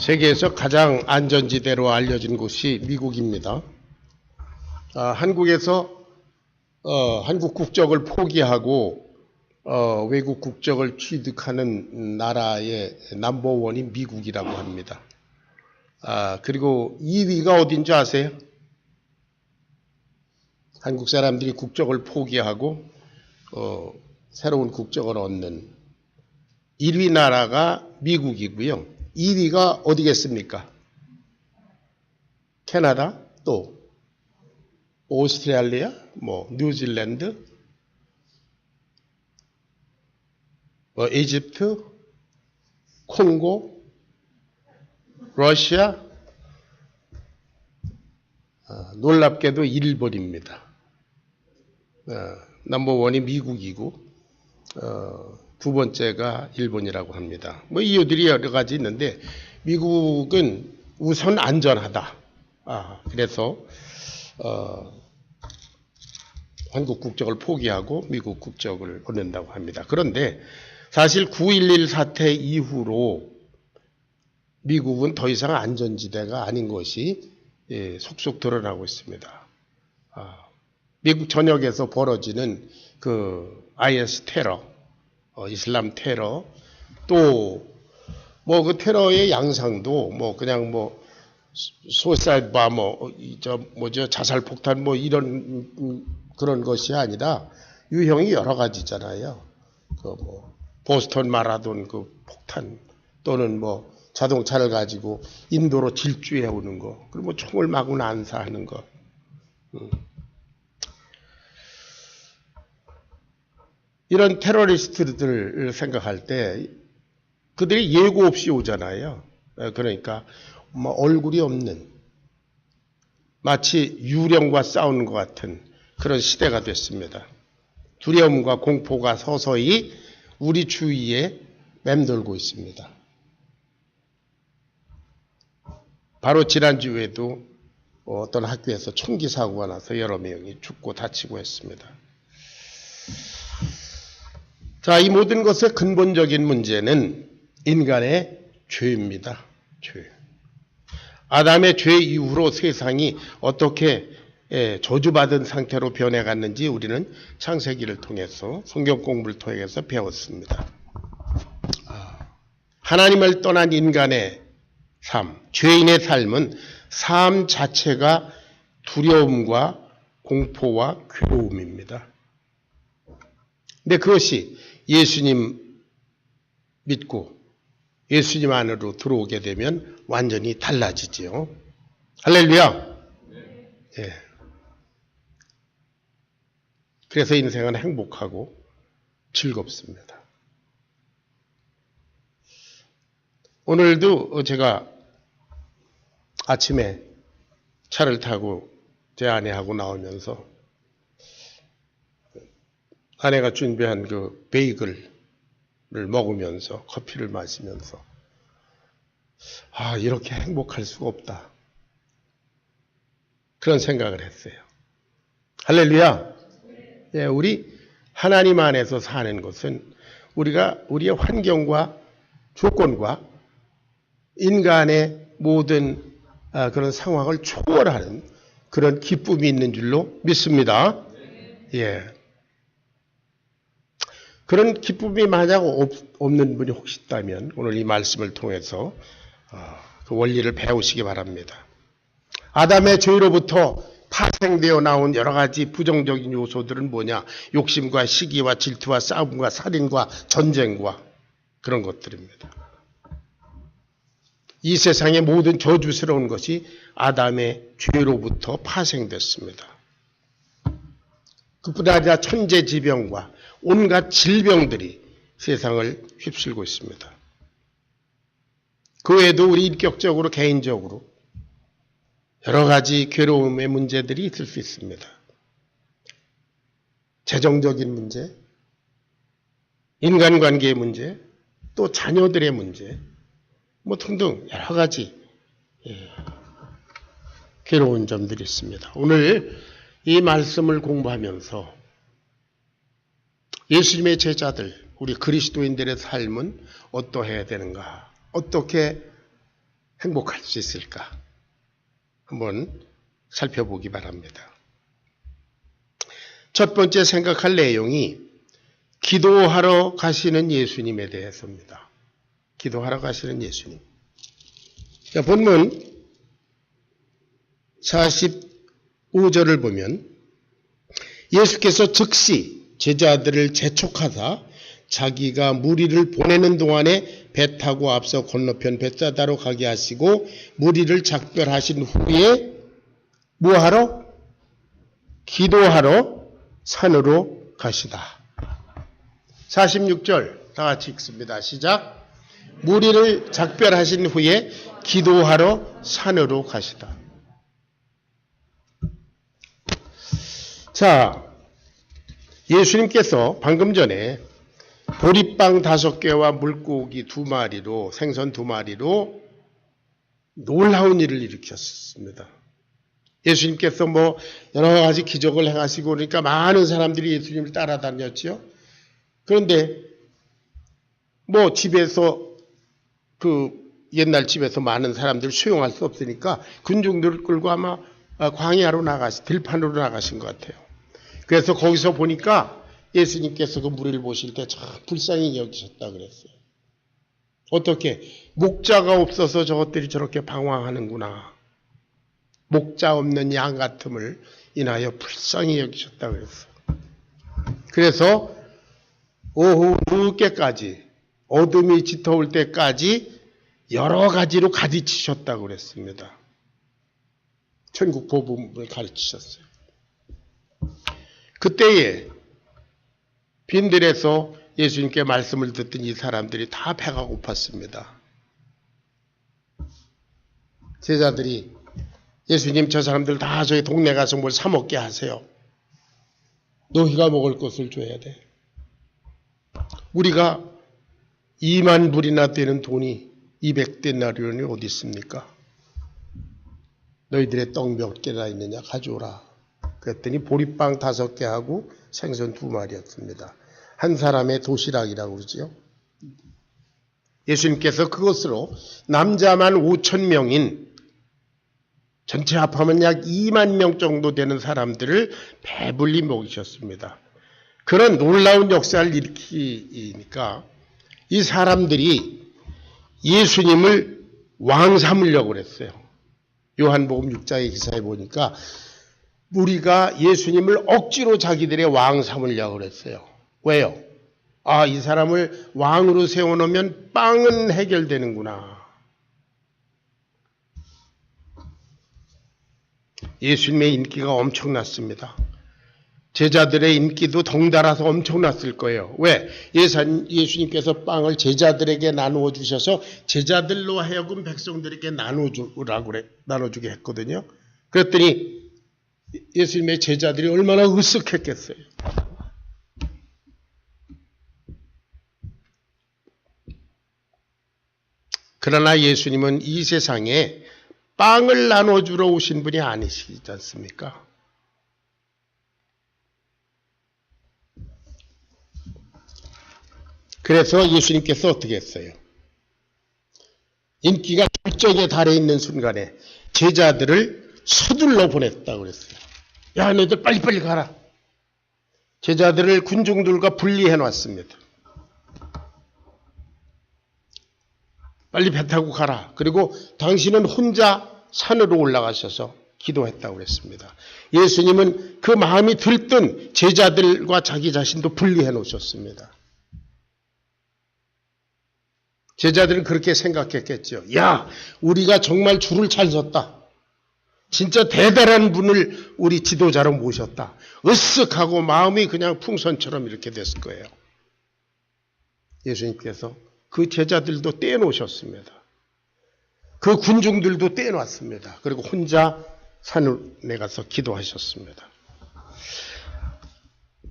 세계에서 가장 안전지대로 알려진 곳이 미국입니다. 한국에서 한국 국적을 포기하고 외국 국적을 취득하는 나라의 넘버원이 미국이라고 합니다. 그리고 2위가 어딘지 아세요? 한국 사람들이 국적을 포기하고 새로운 국적을 얻는 1위 나라가 미국이고요. 2위가 어디겠습니까? 캐나다, 또 오스트레일리아, 뉴질랜드, 이집트, 콩고, 러시아, 놀랍게도 일본입니다. 넘버원이 미국이고 두 번째가 일본이라고 합니다. 이유들이 여러 가지 있는데 미국은 우선 안전하다. 그래서 한국 국적을 포기하고 미국 국적을 얻는다고 합니다. 그런데 사실 9.11 사태 이후로 미국은 더 이상 안전지대가 아닌 것이 속속 드러나고 있습니다. 미국 전역에서 벌어지는 그 IS 테러, 이슬람 테러, 또 그 테러의 양상도 그냥 소사이드 바 자살 폭탄 이런 그런 것이 아니라 유형이 여러 가지잖아요. 보스턴 마라톤 그 폭탄, 또는 자동차를 가지고 인도로 질주해 오는 거, 그리고 총을 마구 난사하는 거. 이런 테러리스트들을 생각할 때 그들이 예고 없이 오잖아요. 그러니까 얼굴이 없는, 마치 유령과 싸우는 것 같은 그런 시대가 됐습니다. 두려움과 공포가 서서히 우리 주위에 맴돌고 있습니다. 바로 지난주에도 어떤 학교에서 총기 사고가 나서 여러 명이 죽고 다치고 했습니다. 자, 이 모든 것의 근본적인 문제는 인간의 죄입니다. 죄. 아담의 죄 이후로 세상이 어떻게 저주받은 상태로 변해갔는지 우리는 창세기를 통해서, 성경 공부를 통해서 배웠습니다. 하나님을 떠난 인간의 삶, 죄인의 삶은 삶 자체가 두려움과 공포와 괴로움입니다. 근데 그것이 예수님 믿고 예수님 안으로 들어오게 되면 완전히 달라지지요. 할렐루야. 예. 그래서 인생은 행복하고 즐겁습니다. 오늘도 제가 아침에 차를 타고 제 아내하고 나오면서 아내가 준비한 그 베이글을 먹으면서, 커피를 마시면서, 이렇게 행복할 수가 없다, 그런 생각을 했어요. 할렐루야. 예, 우리 하나님 안에서 사는 것은 우리가 우리의 환경과 조건과 인간의 모든 그런 상황을 초월하는 그런 기쁨이 있는 줄로 믿습니다. 예. 그런 기쁨이 만약 없는 분이 혹시 있다면 오늘 이 말씀을 통해서 그 원리를 배우시기 바랍니다. 아담의 죄로부터 파생되어 나온 여러 가지 부정적인 요소들은 뭐냐? 욕심과 시기와 질투와 싸움과 살인과 전쟁과 그런 것들입니다. 이 세상의 모든 저주스러운 것이 아담의 죄로부터 파생됐습니다. 그뿐 아니라 천재지병과 온갖 질병들이 세상을 휩쓸고 있습니다. 그 외에도 우리 인격적으로, 개인적으로 여러 가지 괴로움의 문제들이 있을 수 있습니다. 재정적인 문제, 인간관계의 문제, 또 자녀들의 문제, 등등 여러 가지 괴로운 점들이 있습니다. 오늘 이 말씀을 공부하면서 예수님의 제자들, 우리 그리스도인들의 삶은 어떠해야 되는가? 어떻게 행복할 수 있을까? 한번 살펴보기 바랍니다. 첫 번째 생각할 내용이 기도하러 가시는 예수님에 대해서입니다. 기도하러 가시는 예수님. 자, 본문 45절을 보면 예수께서 즉시 제자들을 재촉하사 자기가 무리를 보내는 동안에 배 타고 앞서 건너편 벳사다로 가게 하시고 무리를 작별하신 후에 뭐하러? 기도하러 산으로 가시다. 46절 다 같이 읽습니다. 시작. 무리를 작별하신 후에 기도하러 산으로 가시다. 자, 예수님께서 방금 전에 보리빵 5개와 물고기 2마리로 생선 2마리로 놀라운 일을 일으켰습니다. 예수님께서 뭐 여러 가지 기적을 행하시고 그러니까 많은 사람들이 예수님을 따라다녔죠. 그런데 뭐 집에서 옛날 집에서 많은 사람들을 수용할 수 없으니까 군중들을 끌고 아마 광야로 들판으로 나가신 것 같아요. 그래서 거기서 보니까 예수님께서 그 무리를 보실 때 참 불쌍히 여기셨다 그랬어요. 어떻게? 목자가 없어서 저것들이 저렇게 방황하는구나. 목자 없는 양 같음을 인하여 불쌍히 여기셨다 그랬어요. 그래서 오후 늦게까지 어둠이 짙어올 때까지 여러 가지로 가르치셨다고 그랬습니다. 천국 복음을 가르치셨어요. 그때에 빈들에서 예수님께 말씀을 듣던 이 사람들이 다 배가 고팠습니다. 제자들이 예수님 저 사람들 다 저희 동네 가서 뭘 사 먹게 하세요. 너희가 먹을 것을 줘야 돼. 우리가 2만 불이나 되는 돈이 200데나리온이 어디 있습니까? 너희들의 떡 몇 개나 있느냐 가져오라. 그랬더니 보리빵 5개 하고 생선 2마리였습니다. 한 사람의 도시락이라고 그러죠. 예수님께서 그것으로 남자만 5,000명인 전체 합하면 약 2만 명 정도 되는 사람들을 배불리 먹이셨습니다. 그런 놀라운 역사를 일으키니까 이 사람들이 예수님을 왕 삼으려고 그랬어요. 요한복음 6장의 기사에 보니까 우리가 예수님을 억지로 자기들의 왕 삼으려고 그랬어요. 왜요? 이 사람을 왕으로 세워놓으면 빵은 해결되는구나. 예수님의 인기가 엄청났습니다. 제자들의 인기도 덩달아서 엄청났을 거예요. 왜? 예수님께서 빵을 제자들에게 나누어 주셔서 제자들로 하여금 백성들에게 나눠주게 했거든요. 그랬더니 예수님의 제자들이 얼마나 으쓱했겠어요. 그러나 예수님은 이 세상에 빵을 나눠주러 오신 분이 아니시지 않습니까? 그래서 예수님께서 어떻게 했어요? 인기가 절정에 달해 있는 순간에 제자들을 서둘러 보냈다고 그랬어요. 야, 너희들 빨리빨리 가라. 제자들을 군중들과 분리해 놨습니다. 빨리 배 타고 가라. 그리고 당신은 혼자 산으로 올라가셔서 기도했다고 그랬습니다. 예수님은 그 마음이 들뜬 제자들과 자기 자신도 분리해 놓으셨습니다. 제자들은 그렇게 생각했겠죠. 야, 우리가 정말 줄을 잘 섰다. 진짜 대단한 분을 우리 지도자로 모셨다. 으쓱하고 마음이 그냥 풍선처럼 이렇게 됐을 거예요. 예수님께서 그 제자들도 떼놓으셨습니다. 그 군중들도 떼놨습니다. 그리고 혼자 산에 가서 기도하셨습니다.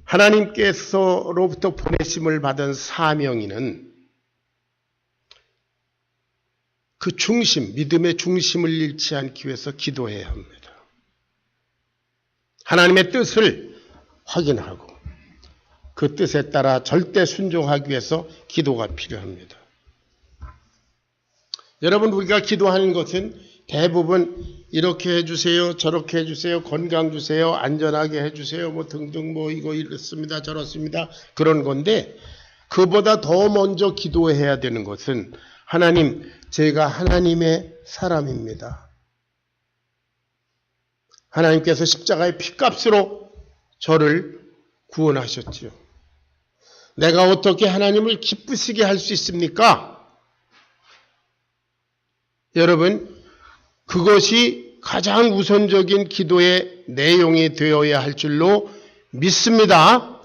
하나님께서로부터 보내심을 받은 사명인은 그 중심, 믿음의 중심을 잃지 않기 위해서 기도해야 합니다. 하나님의 뜻을 확인하고 그 뜻에 따라 절대 순종하기 위해서 기도가 필요합니다. 여러분, 우리가 기도하는 것은 대부분 이렇게 해주세요, 저렇게 해주세요, 건강 주세요, 안전하게 해주세요, 뭐 등등 뭐 이거 이렇습니다, 저렇습니다. 그런 건데, 그보다 더 먼저 기도해야 되는 것은 하나님, 제가 하나님의 사람입니다. 하나님께서 십자가의 피값으로 저를 구원하셨지요. 내가 어떻게 하나님을 기쁘시게 할 수 있습니까? 여러분, 그것이 가장 우선적인 기도의 내용이 되어야 할 줄로 믿습니다.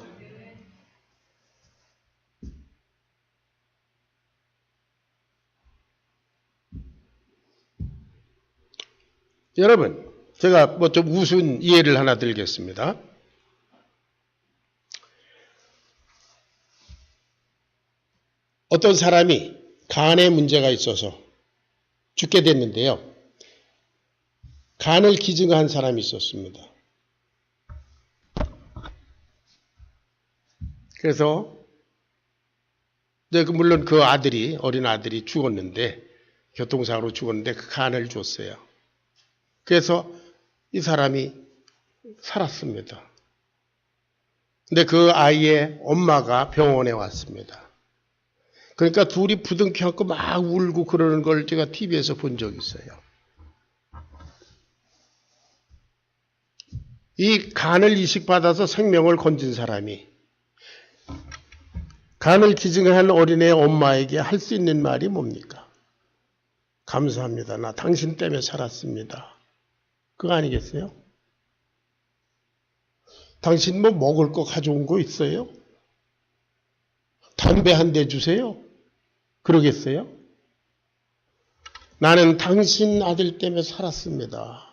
여러분, 제가 뭐 좀 우스운 예를 하나 들겠습니다. 어떤 사람이 간에 문제가 있어서 죽게 됐는데요. 간을 기증한 사람이 있었습니다. 그래서 물론 그 아들이, 어린 아들이 죽었는데, 교통사고로 죽었는데 그 간을 줬어요. 그래서 이 사람이 살았습니다. 근데 그 아이의 엄마가 병원에 왔습니다. 그러니까 둘이 부둥켜 안고 막 울고 그러는 걸 제가 TV에서 본 적이 있어요. 이 간을 이식받아서 생명을 건진 사람이 간을 기증한 어린애의 엄마에게 할 수 있는 말이 뭡니까? 감사합니다. 나 당신 때문에 살았습니다. 그거 아니겠어요? 당신 뭐 먹을 거 가져온 거 있어요? 담배 한 대 주세요? 그러겠어요? 나는 당신 아들 때문에 살았습니다.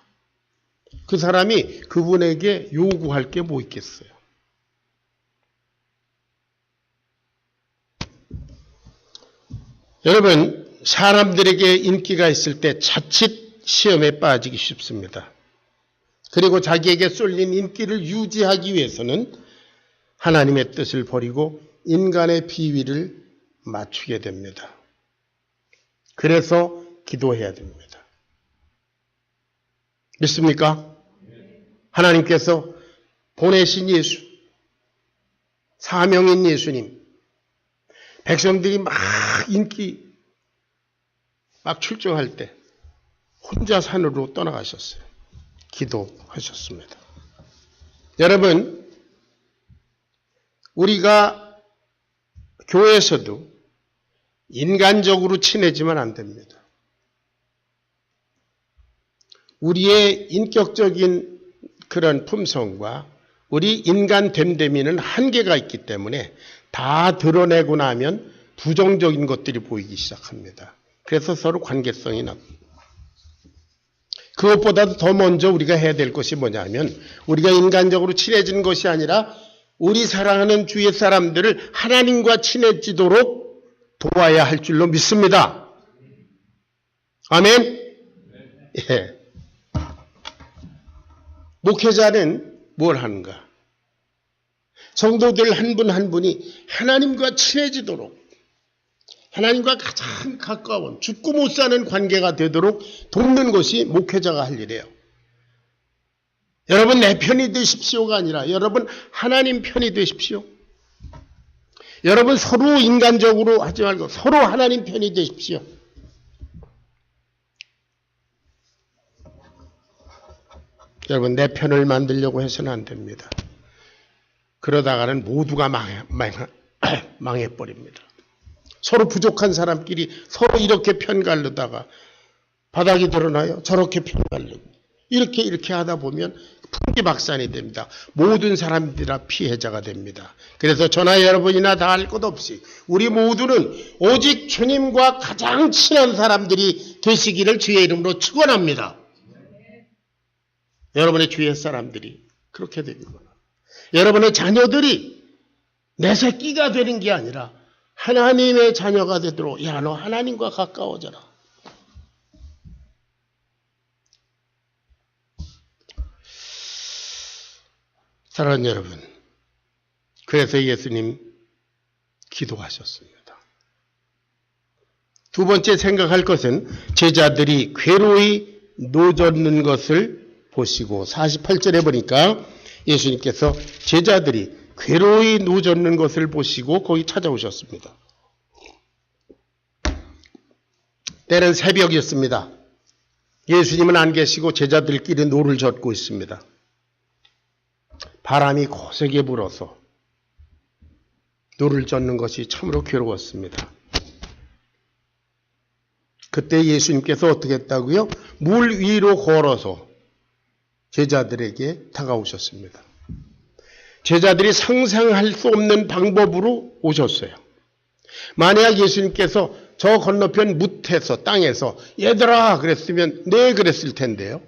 그 사람이 그분에게 요구할 게 뭐 있겠어요? 여러분, 사람들에게 인기가 있을 때 자칫 시험에 빠지기 쉽습니다. 그리고 자기에게 쏠린 인기를 유지하기 위해서는 하나님의 뜻을 버리고 인간의 비위를 맞추게 됩니다. 그래서 기도해야 됩니다. 믿습니까? 하나님께서 보내신 예수, 사명인 예수님, 백성들이 막 인기 막 출정할 때 혼자 산으로 떠나가셨어요. 기도하셨습니다. 여러분, 우리가 교회에서도 인간적으로 친해지면 안 됩니다. 우리의 인격적인 그런 품성과 우리 인간 됨됨이는 한계가 있기 때문에 다 드러내고 나면 부정적인 것들이 보이기 시작합니다. 그래서 서로 관계성이 나옵니다. 그것보다도 더 먼저 우리가 해야 될 것이 뭐냐면 우리가 인간적으로 친해지는 것이 아니라 우리 사랑하는 주위의 사람들을 하나님과 친해지도록 도와야 할 줄로 믿습니다. 아멘? 예. 목회자는 뭘 하는가? 성도들 한 분 한 분이 하나님과 친해지도록 하나님과 가장 가까운 죽고 못 사는 관계가 되도록 돕는 것이 목회자가 할 일이에요. 여러분 내 편이 되십시오가 아니라 여러분 하나님 편이 되십시오. 여러분 서로 인간적으로 하지 말고 서로 하나님 편이 되십시오. 여러분 내 편을 만들려고 해서는 안 됩니다. 그러다가는 모두가 망해버립니다. 서로 부족한 사람끼리 서로 이렇게 편가르다가 바닥이 드러나요. 저렇게 편가르고 이렇게 하다 보면 풍기박산이 됩니다. 모든 사람들이 다 피해자가 됩니다. 그래서 저나 여러분이나 다 할 것 없이 우리 모두는 오직 주님과 가장 친한 사람들이 되시기를 주의 이름으로 축원합니다. 여러분의 주위의 사람들이 그렇게 되기를 여러분의 자녀들이 내 새끼가 되는 게 아니라 하나님의 자녀가 되도록 야, 너 하나님과 가까워져라. 사랑하는 여러분, 그래서 예수님 기도하셨습니다. 두 번째 생각할 것은 제자들이 괴로이 노젓는 것을 보시고 48절에 보니까 예수님께서 제자들이 괴로이 노젓는 것을 보시고 거기 찾아오셨습니다. 때는 새벽이었습니다. 예수님은 안 계시고 제자들끼리 노를 젓고 있습니다. 바람이 거세게 불어서 노를 젓는 것이 참으로 괴로웠습니다. 그때 예수님께서 어떻게 했다고요? 물 위로 걸어서 제자들에게 다가오셨습니다. 제자들이 상상할 수 없는 방법으로 오셨어요. 만약 예수님께서 저 건너편 뭇에서 땅에서 얘들아 그랬으면 네 그랬을 텐데요.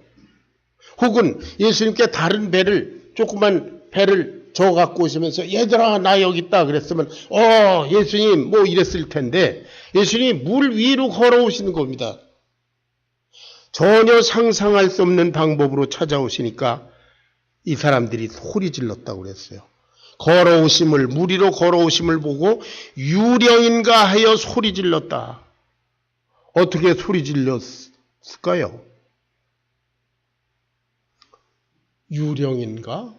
혹은 예수님께 다른 배를 조그만 배를 저 갖고 오시면서 얘들아 나 여기 있다 그랬으면 예수님 뭐 이랬을 텐데 예수님이 물 위로 걸어오시는 겁니다. 전혀 상상할 수 없는 방법으로 찾아오시니까 이 사람들이 소리 질렀다고 그랬어요. 물 위로 걸어오심을 보고 유령인가 하여 소리 질렀다. 어떻게 소리 질렀을까요? 유령인가?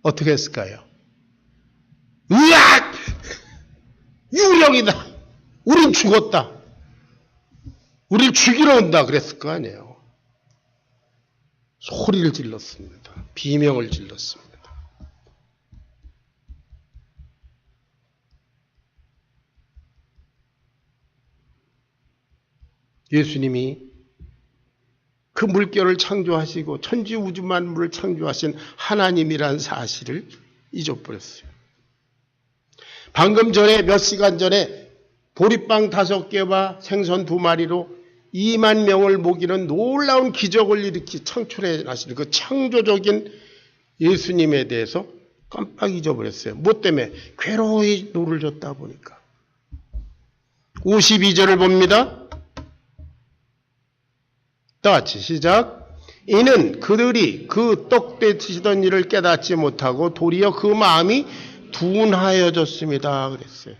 어떻게 했을까요? 으악! 유령이다! 우린 죽었다! 우릴 죽이러 온다! 그랬을 거 아니에요. 소리를 질렀습니다. 비명을 질렀습니다. 예수님이 그 물결을 창조하시고 천지 우주 만물을 창조하신 하나님이란 사실을 잊어버렸어요. 방금 전에 몇 시간 전에 보리빵 5개와 생선 2마리로 2만 명을 먹이는 놀라운 기적을 일으키 창출해 나시는 그 창조적인 예수님에 대해서 깜빡 잊어버렸어요. 뭐 때문에? 괴로이 노를 젓다 보니까. 52절을 봅니다. 다 같이 시작. 이는 그들이 그 떡 데치시던 일을 깨닫지 못하고 도리어 그 마음이 둔하여졌습니다. 그랬어요.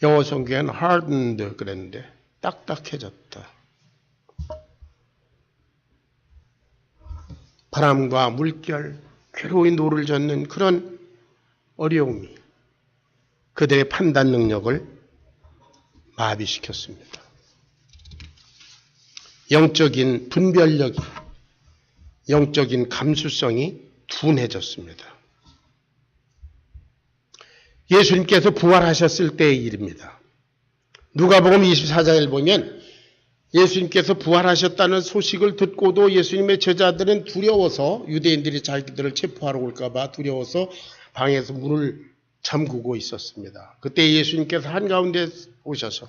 영어 성경에는 hardened 그랬는데 딱딱해졌다. 바람과 물결, 괴로이 노를 젓는 그런 어려움이 그들의 판단 능력을 마비시켰습니다. 영적인 분별력이, 영적인 감수성이 둔해졌습니다. 예수님께서 부활하셨을 때의 일입니다. 누가복음 24장을 보면 예수님께서 부활하셨다는 소식을 듣고도 예수님의 제자들은 두려워서 유대인들이 자기들을 체포하러 올까 봐 두려워서 방에서 문을 잠그고 있었습니다. 그때 예수님께서 한가운데 오셔서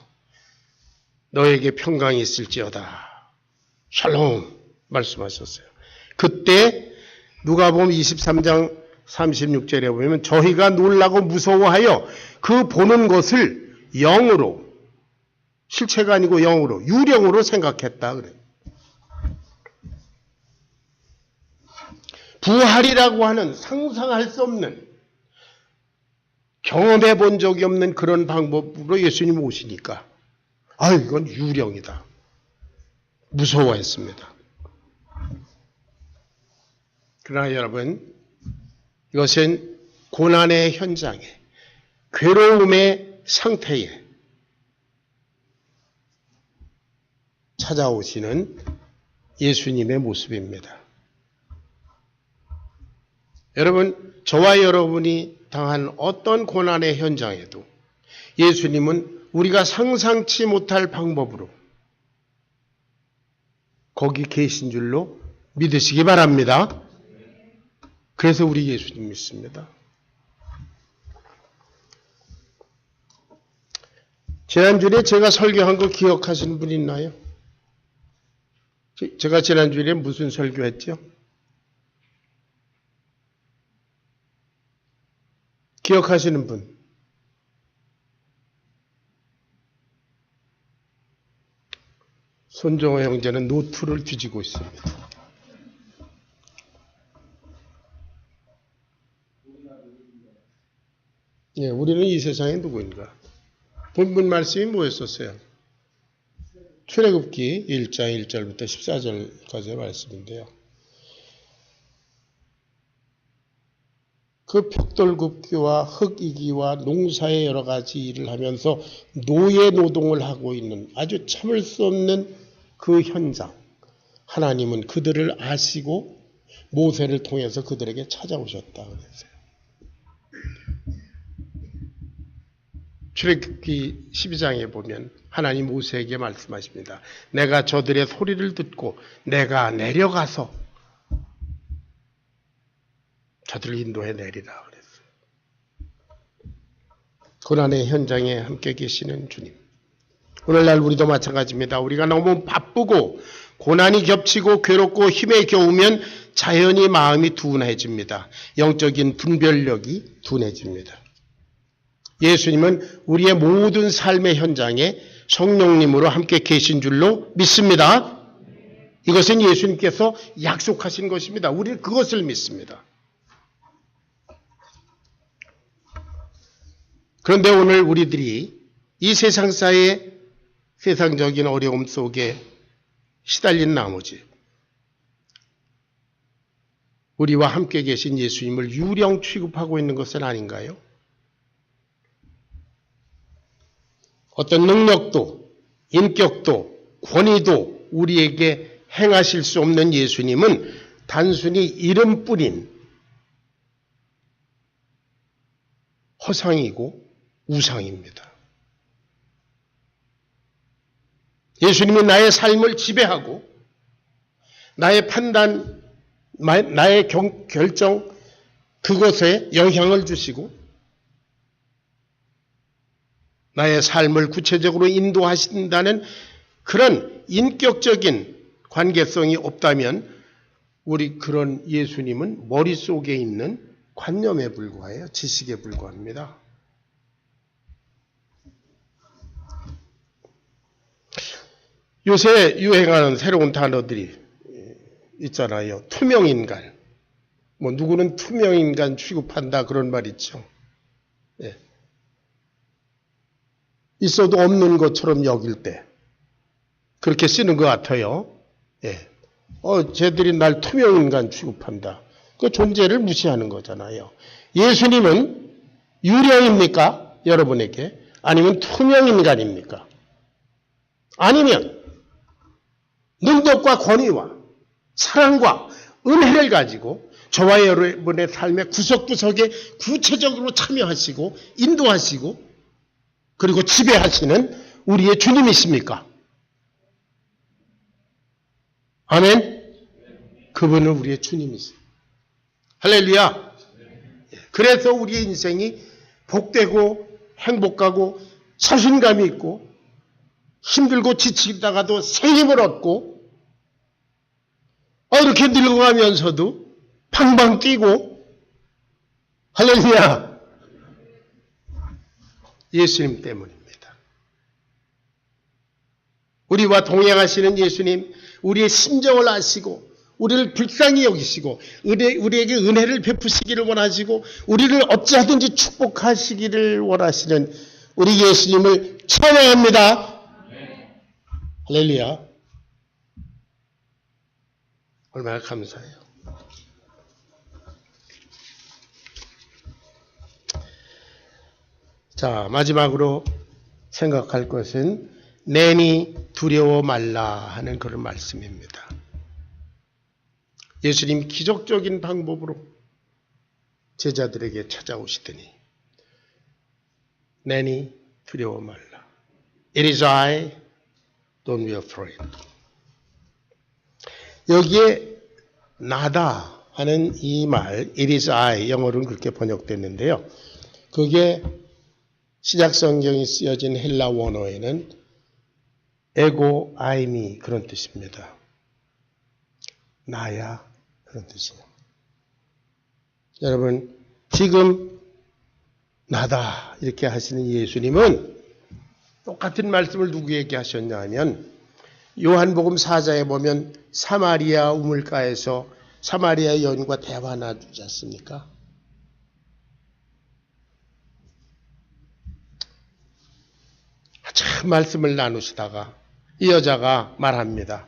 너에게 평강이 있을지어다. 샬롬 말씀하셨어요. 그때 누가복음 23장 36절에 보면 저희가 놀라고 무서워하여 그 보는 것을 영으로, 실체가 아니고 영으로, 유령으로 생각했다 그래요. 부활이라고 하는 상상할 수 없는, 경험해 본 적이 없는 그런 방법으로 예수님 오시니까 이건 유령이다. 무서워했습니다. 그러나 여러분, 이것은 고난의 현장에, 괴로움의 상태에 찾아오시는 예수님의 모습입니다. 여러분, 저와 여러분이 당한 어떤 고난의 현장에도 예수님은 우리가 상상치 못할 방법으로 거기 계신 줄로 믿으시기 바랍니다. 그래서 우리 예수님 믿습니다. 지난주에 제가 설교한 거 기억하시는 분 있나요? 제가 지난주에 무슨 설교했죠? 기억하시는 분? 손정호 형제는 노트를 뒤지고 있습니다. 예, 우리는 이 세상에 누구인가? 본문 말씀이 뭐였었어요? 출애굽기 1장 1절부터 14절까지의 말씀인데요. 그 벽돌 굽기와 농사의 여러 가지 일을 하면서 노예 노동을 하고 있는 아주 참을 수 없는 그 현장. 하나님은 그들을 아시고 모세를 통해서 그들에게 찾아오셨다 그랬어요. 출애굽기 12장에 보면 하나님 모세에게 말씀하십니다. 내가 저들의 소리를 듣고 내가 내려가서 저들을 인도해 내리라 그랬어요. 고난의 현장에 함께 계시는 주님. 오늘날 우리도 마찬가지입니다. 우리가 너무 바쁘고 고난이 겹치고 괴롭고 힘에 겨우면 자연히 마음이 둔해집니다. 영적인 분별력이 둔해집니다. 예수님은 우리의 모든 삶의 현장에 성령님으로 함께 계신 줄로 믿습니다. 이것은 예수님께서 약속하신 것입니다. 우리는 그것을 믿습니다. 그런데 오늘 우리들이 이 세상사의 세상적인 어려움 속에 시달린 나머지 우리와 함께 계신 예수님을 유령 취급하고 있는 것은 아닌가요? 어떤 능력도 인격도 권위도 우리에게 행하실 수 없는 예수님은 단순히 이름뿐인 허상이고 우상입니다. 예수님이 나의 삶을 지배하고 나의 판단, 나의 결정 그것에 영향을 주시고 나의 삶을 구체적으로 인도하신다는 그런 인격적인 관계성이 없다면 우리 그런 예수님은 머릿속에 있는 관념에 불과해요. 지식에 불과합니다. 요새 유행하는 새로운 단어들이 있잖아요. 투명인간. 누구는 투명인간 취급한다 그런 말 있죠. 예. 있어도 없는 것처럼 여길 때 그렇게 쓰는 것 같아요. 예. 쟤들이 날 투명인간 취급한다. 그 존재를 무시하는 거잖아요. 예수님은 유령입니까? 여러분에게? 아니면 투명인간입니까? 아니면 능력과 권위와 사랑과 은혜를 가지고 저와 여러분의 삶의 구석구석에 구체적으로 참여하시고 인도하시고 그리고 지배하시는 우리의 주님이십니까? 아멘? 그분은 우리의 주님이세요. 할렐루야. 그래서 우리의 인생이 복되고 행복하고 자신감이 있고 힘들고 지치다가도 새 힘을 얻고 이렇게 늙어가면서도 팡팡 뛰고 할렐루야. 예수님 때문입니다. 우리와 동행하시는 예수님, 우리의 심정을 아시고 우리를 불쌍히 여기시고 우리에게 은혜를 베푸시기를 원하시고 우리를 어찌하든지 축복하시기를 원하시는 우리 예수님을 찬양합니다. 할렐루야. 얼마나 감사해요. 자, 마지막으로 생각할 것은 내니 두려워 말라 하는 그런 말씀입니다. 예수님 기적적인 방법으로 제자들에게 찾아오시더니 내니 두려워 말라. It is I, don't be afraid. 여기에 나다 하는 이 말, it is I, 영어로는 그렇게 번역됐는데요. 그게 신약 성경이 쓰여진 헬라 원어에는 에고 아이미 그런 뜻입니다. 나야 그런 뜻이에요. 여러분 지금 나다 이렇게 하시는 예수님은 똑같은 말씀을 누구에게 하셨냐 하면 요한복음 4장에 보면 사마리아 우물가에서 사마리아 여인과 대화 나누지 않습니까? 한참 말씀을 나누시다가 이 여자가 말합니다.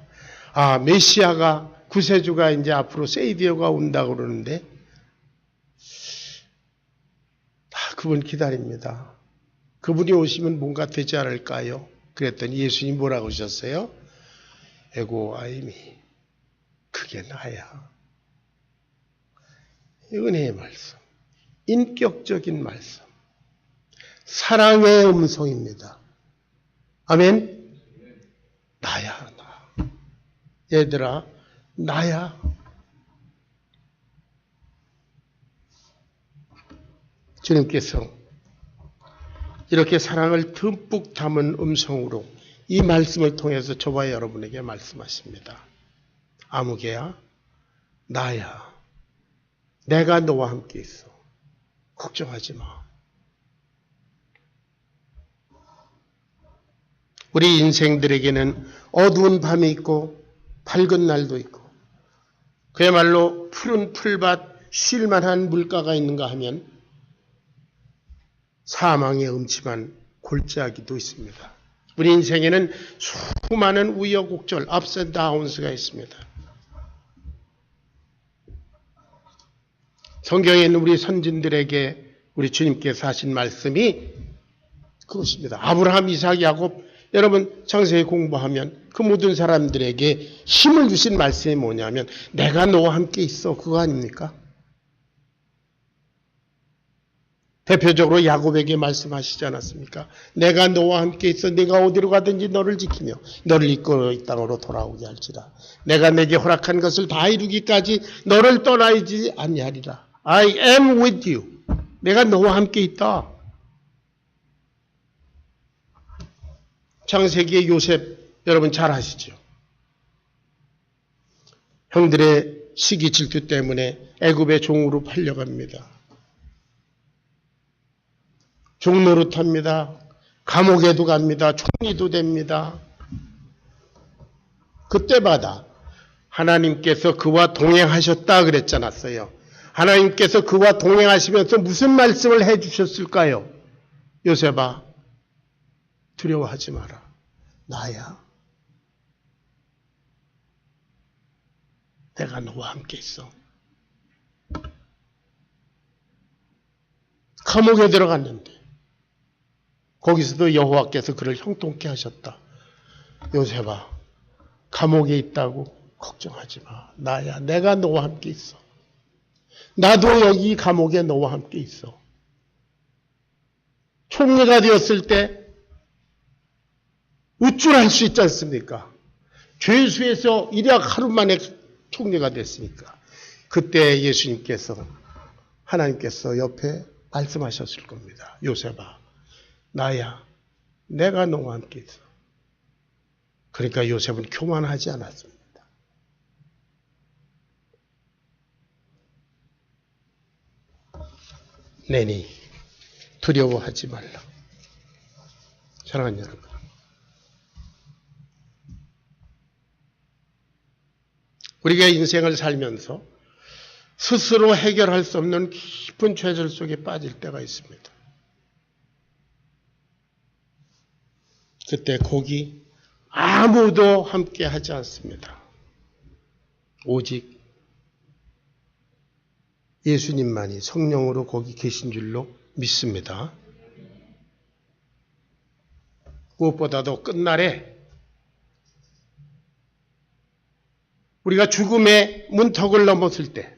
아, 메시아가 구세주가 이제 앞으로 세이비어가 온다고 그러는데 그분 기다립니다. 그분이 오시면 뭔가 되지 않을까요? 그랬더니 예수님 뭐라고 하셨어요? 에고 아이미, 그게 나야. 은혜의 말씀, 인격적인 말씀, 사랑의 음성입니다. 아멘. 나야, 나. 얘들아, 나야. 주님께서 이렇게 사랑을 듬뿍 담은 음성으로 이 말씀을 통해서 저와 여러분에게 말씀하십니다. 아무개야, 나야. 내가 너와 함께 있어. 걱정하지 마. 우리 인생들에게는 어두운 밤이 있고 밝은 날도 있고 그야말로 푸른 풀밭 쉴만한 물가가 있는가 하면 사망의 음침한 골짜기도 있습니다. 우리 인생에는 수많은 우여곡절, ups and downs가 있습니다. 성경에 있는 우리 선진들에게 우리 주님께서 하신 말씀이 그것입니다. 아브라함, 이삭, 야곱, 여러분 창세기 공부하면 그 모든 사람들에게 힘을 주신 말씀이 뭐냐면 내가 너와 함께 있어. 그거 아닙니까? 대표적으로 야곱에게 말씀하시지 않았습니까? 내가 너와 함께 있어. 내가 어디로 가든지 너를 지키며 너를 이끌어 이 땅으로 돌아오게 할지라. 내가 내게 허락한 것을 다 이루기까지 너를 떠나지 아니하리라. I am with you. 내가 너와 함께 있다. 창세기의 요셉 여러분 잘 아시죠? 형들의 시기 질투 때문에 애굽의 종으로 팔려갑니다. 종노릇합니다. 감옥에도 갑니다. 총리도 됩니다. 그때마다 하나님께서 그와 동행하셨다 그랬지 않았어요. 하나님께서 그와 동행하시면서 무슨 말씀을 해주셨을까요? 요셉아, 두려워하지 마라. 나야. 내가 너와 함께 있어. 감옥에 들어갔는데 거기서도 여호와께서 그를 형통케 하셨다. 요셉아, 감옥에 있다고 걱정하지 마. 나야. 내가 너와 함께 있어. 나도 여기 감옥에 너와 함께 있어. 총리가 되었을 때 우쭐할 수 있지 않습니까? 죄수에서 일약 하루 만에 총리가 됐으니까. 그때 예수님께서 하나님께서 옆에 말씀하셨을 겁니다. 요셉아, 나야. 내가 너와 함께 있어. 그러니까 요셉은 교만하지 않았습니다. 내니 두려워하지 말라. 사랑하는 여러분, 우리가 인생을 살면서 스스로 해결할 수 없는 깊은 죄질 속에 빠질 때가 있습니다. 그때 거기 아무도 함께 하지 않습니다. 오직 예수님만이 성령으로 거기 계신 줄로 믿습니다. 무엇보다도 끝날에 우리가 죽음의 문턱을 넘었을 때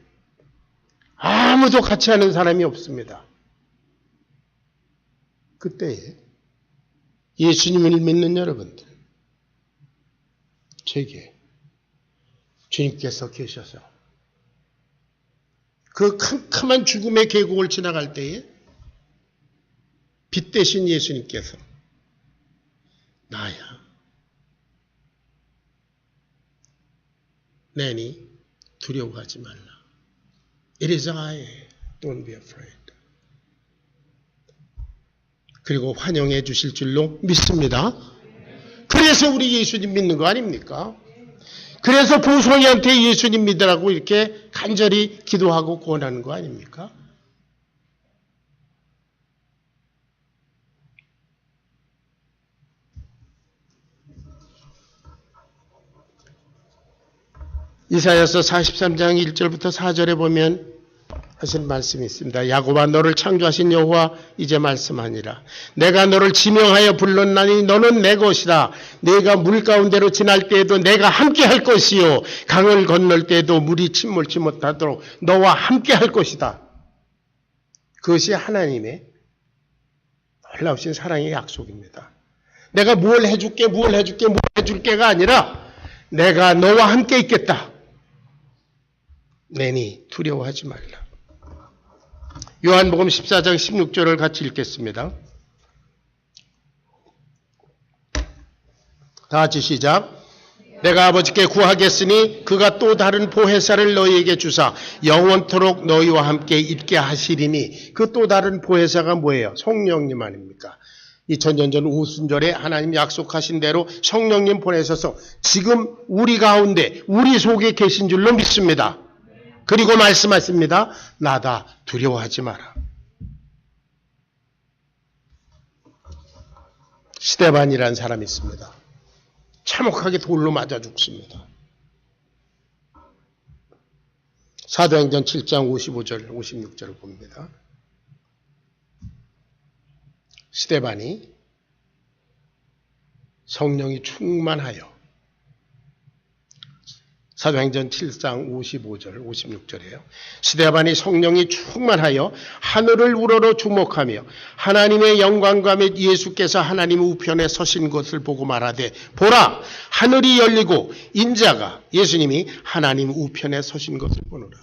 아무도 같이 하는 사람이 없습니다. 그때에 예수님을 믿는 여러분들, 제게 주님께서 계셔서 그 캄캄한 죽음의 계곡을 지나갈 때에 빛 대신 예수님께서 나야. 내니 두려워하지 말라. It is I. Don't be afraid. 그리고 환영해 주실 줄로 믿습니다. 그래서 우리 예수님 믿는 거 아닙니까? 그래서 보송이한테 예수님 믿으라고 이렇게 간절히 기도하고 구원하는 거 아닙니까? 이사야서 43장 1절부터 4절에 보면 하신 말씀이 있습니다. 야곱아 너를 창조하신 여호와 이제 말씀하니라. 내가 너를 지명하여 불렀나니 너는 내 것이다. 네가 물 가운데로 지날 때에도 내가 함께 할 것이요 강을 건널 때에도 물이 침몰치 못하도록 너와 함께 할 것이다. 그것이 하나님의 놀라우신 사랑의 약속입니다. 내가 뭘 해줄게 뭘 해줄게가 아니라 내가 너와 함께 있겠다. 내니 두려워하지 말라. 요한복음 14장 16절을 같이 읽겠습니다. 다 같이 시작. 내가 아버지께 구하겠으니 그가 또 다른 보혜사를 너희에게 주사 영원토록 너희와 함께 있게 하시리니 그 또 다른 보혜사가 뭐예요? 성령님 아닙니까? 2000년 전 오순절에 하나님 약속하신 대로 성령님 보내셔서 지금 우리 가운데 우리 속에 계신 줄로 믿습니다. 그리고 말씀하십니다. 나다 두려워하지 마라. 스데반이라는 사람이 있습니다. 참혹하게 돌로 맞아 죽습니다. 사도행전 7장 55절 56절을 봅니다. 스데반이 성령이 충만하여 사도행전 7장 55절 56절이에요. 스데반이 성령이 충만하여 하늘을 우러러 주목하며 하나님의 영광과 및 예수께서 하나님 우편에 서신 것을 보고 말하되 보라 하늘이 열리고 인자가 예수님이 하나님 우편에 서신 것을 보노라.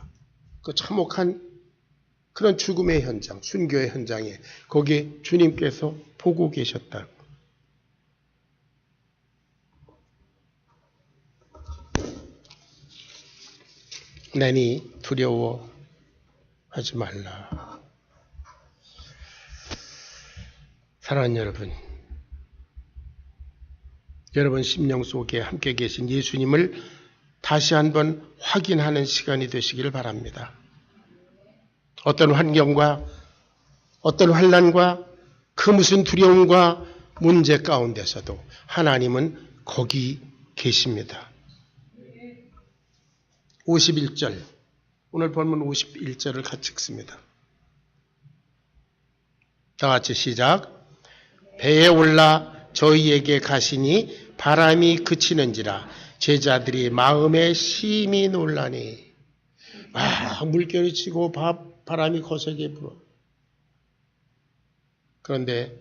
그 참혹한 그런 죽음의 현장, 순교의 현장에 거기에 주님께서 보고 계셨다. 내니 두려워하지 말라. 사랑하는 여러분 심령 속에 함께 계신 예수님을 다시 한번 확인하는 시간이 되시기를 바랍니다. 어떤 환경과 어떤 환난과 그 무슨 두려움과 문제 가운데서도 하나님은 거기 계십니다. 51절, 오늘 본문 51절을 같이 읽습니다. 다 같이 시작. 배에 올라 저희에게 가시니 바람이 그치는지라 제자들이 마음에 심히 놀라니. 물결이 치고 바람이 거세게 불어. 그런데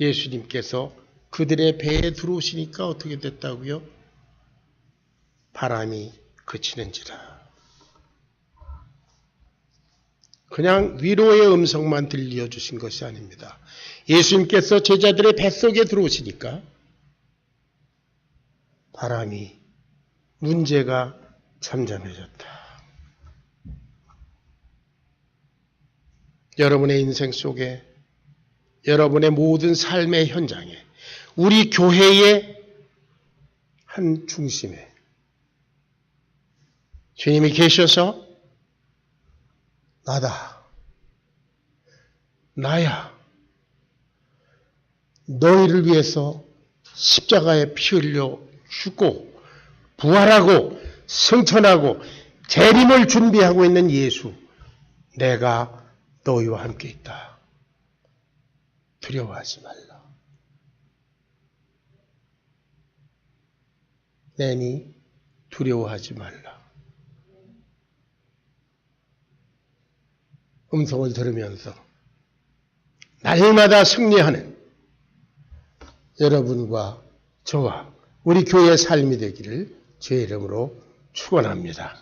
예수님께서 그들의 배에 들어오시니까 어떻게 됐다고요? 바람이 그치는지라. 그냥 위로의 음성만 들려주신 것이 아닙니다. 예수님께서 제자들의 뱃속에 들어오시니까 바람이 문제가 잠잠해졌다. 여러분의 인생 속에 여러분의 모든 삶의 현장에 우리 교회의 한 중심에 주님이 계셔서 나다, 나야, 너희를 위해서 십자가에 피 흘려 죽고 부활하고 승천하고 재림을 준비하고 있는 예수, 내가 너희와 함께 있다. 두려워하지 말라. 내니 두려워하지 말라. 음성을 들으면서 날마다 승리하는 여러분과 저와 우리 교회의 삶이 되기를 주의 이름으로 축원합니다.